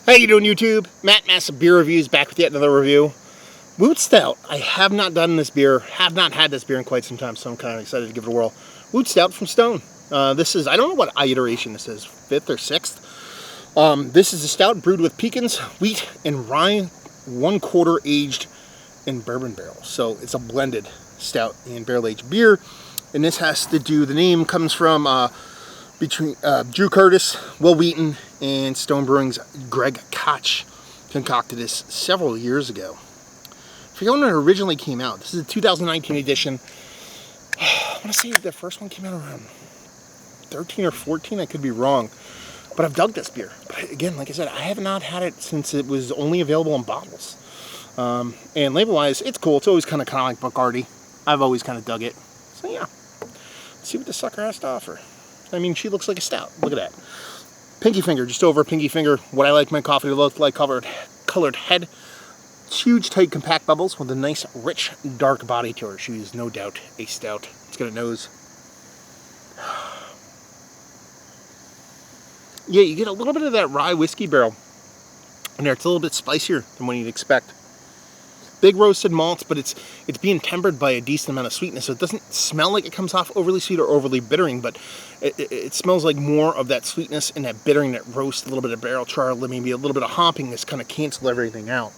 How you doing, YouTube? Matt Massive Beer Reviews back with yet another review. Wheaton Stout. I have not done this beer, have not had this beer in quite some time, so I'm kind of excited to give it a whirl. Wheaton Stout from Stone. This is, I don't know what iteration this is, 5th or 6th. This is a stout brewed with pecans, wheat, and rye, 1/4 aged in bourbon barrels. So it's a blended stout and barrel aged beer. And this has to do, the name comes from between Drew Curtis, Will Wheaton, and Stone Brewing's Greg Koch concocted this several years ago. I forget when it originally came out. This is a 2019 edition. I want to say the first one came out around 13 or 14. I could be wrong. But I've dug this beer. But again, like I said, I have not had it since it was only available in bottles. And label-wise, it's cool. It's always kind of like Bacardi. I've always kind of dug it. So yeah, let's see what the sucker has to offer. I mean, she looks like a stout. Look at that. Pinky finger, just over a pinky finger. What I like my coffee to look like, colored head. Huge, tight, compact bubbles with a nice, rich, dark body to her. She is no doubt a stout. It's got a nose. Yeah, you get a little bit of that rye whiskey barrel in there. It's a little bit spicier than what you'd expect. Big roasted malts, but it's being tempered by a decent amount of sweetness, so it doesn't smell like it comes off overly sweet or overly bittering, but it smells like more of that sweetness and that bittering that roasts, a little bit of barrel char, maybe a little bit of hopping that's kind of cancel everything out.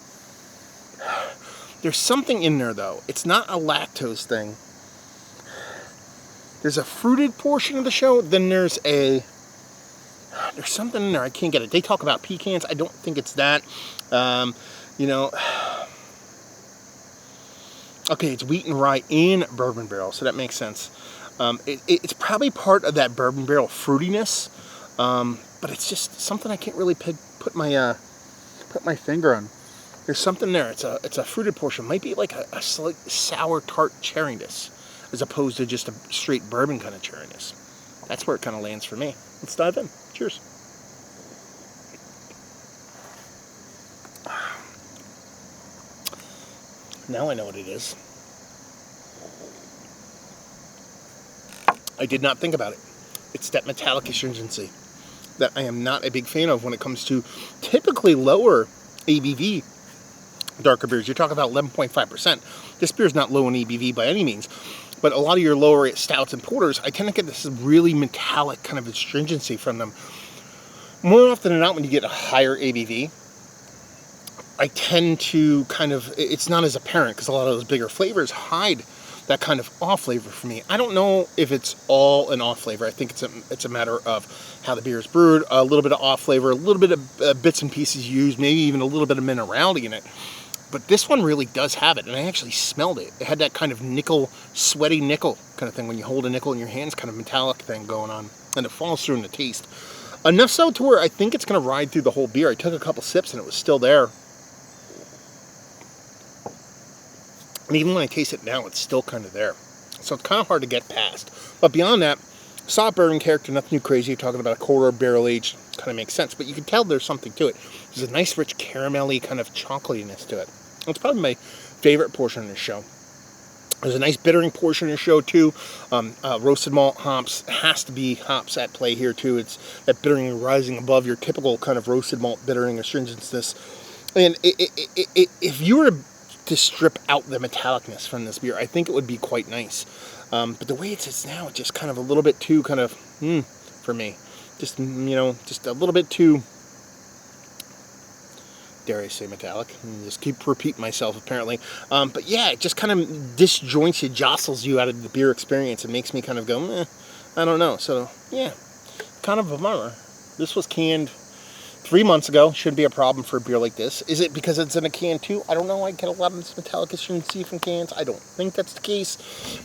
There's something in there, though. It's not a lactose thing. There's a fruited portion of the show, then there's something in there. I can't get it. They talk about pecans. I don't think it's that. You know... Okay, it's wheat and rye in bourbon barrel, so that makes sense. It's probably part of that bourbon barrel fruitiness, but it's just something I can't really put my finger on. There's something there. It's a fruited portion. Might be like a slight sour tart cherryness, as opposed to just a straight bourbon kind of cherryness. That's where it kind of lands for me. Let's dive in. Cheers. Now I know what it is. I did not think about it. It's that metallic astringency that I am not a big fan of when it comes to typically lower ABV darker beers. You're talking about 11.5%. This beer is not low in ABV by any means, but a lot of your lower stouts and porters, I tend to get this really metallic kind of astringency from them. More often than not, when you get a higher ABV, I tend to kind of, it's not as apparent because a lot of those bigger flavors hide that kind of off flavor for me. I don't know if it's all an off flavor. I think it's a matter of how the beer is brewed, a little bit of off flavor, a little bit of bits and pieces used, maybe even a little bit of minerality in it. But this one really does have it, and I actually smelled it. It had that kind of nickel, sweaty nickel kind of thing when you hold a nickel in your hands, kind of metallic thing going on, and it falls through in the taste. Enough so to where I think it's going to ride through the whole beer. I took a couple sips and it was still there. And even when I taste it now, it's still kind of there. So it's kind of hard to get past. But beyond that, soft bourbon character, nothing too crazy. You're talking about a quarter barrel aged, kind of makes sense. But you can tell there's something to it. There's a nice, rich, caramelly kind of chocolatiness to it. It's probably my favorite portion of the show. There's a nice bittering portion of the show, too. Roasted malt hops, has to be hops at play here, too. It's that bittering rising above your typical kind of roasted malt bittering astringency. And if you were to strip out the metallicness from this beer, I think it would be quite nice. But the way it sits now, it's just kind of a little bit too kind of, for me. Just, you know, just a little bit too, dare I say metallic. I just keep repeating myself, apparently. But yeah, it just kind of disjoints you, jostles you out of the beer experience. It makes me kind of go, I don't know. So, yeah, kind of a bummer. This was canned 3 months ago. Shouldn't be a problem for a beer like this. Is it because it's in a can too? I don't know. I get a lot of this metallic astringency from cans. I don't think that's the case.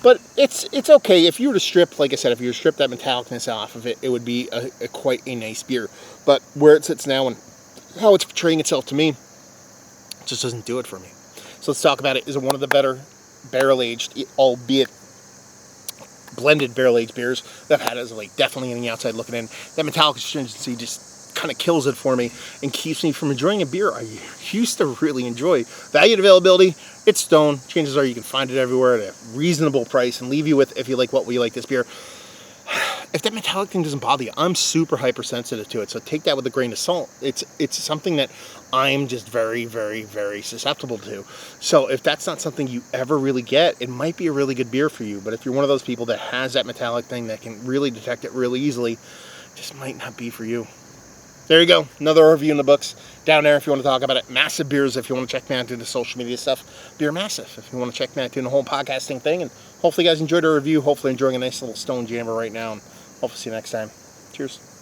But it's okay. If you were to strip, like I said, if you were to strip that metallicness off of it, it would be quite a nice beer. But where it sits now and how it's portraying itself to me, it just doesn't do it for me. So let's talk about it. Is it one of the better barrel-aged, albeit blended barrel-aged beers that I've had as like definitely on the outside looking in? That metallic astringency just kind of kills it for me and keeps me from enjoying a beer I used to really enjoy. Value and availability, it's Stone. Chances are you can find it everywhere at a reasonable price and leave you with, if you like what we like this beer, if that metallic thing doesn't bother you, I'm super hypersensitive to it. So take that with a grain of salt. It's something that I'm just very, very, very susceptible to. So if that's not something you ever really get, it might be a really good beer for you. But if you're one of those people that has that metallic thing that can really detect it really easily, it just might not be for you. There you go. Another review in the books. Down there if you want to talk about it. Massive Beers if you want to check me out, do the social media stuff. Beer Massive if you want to check me out, doing the whole podcasting thing. And hopefully you guys enjoyed our review. Hopefully enjoying a nice little Stone Jammer right now. And hopefully see you next time. Cheers.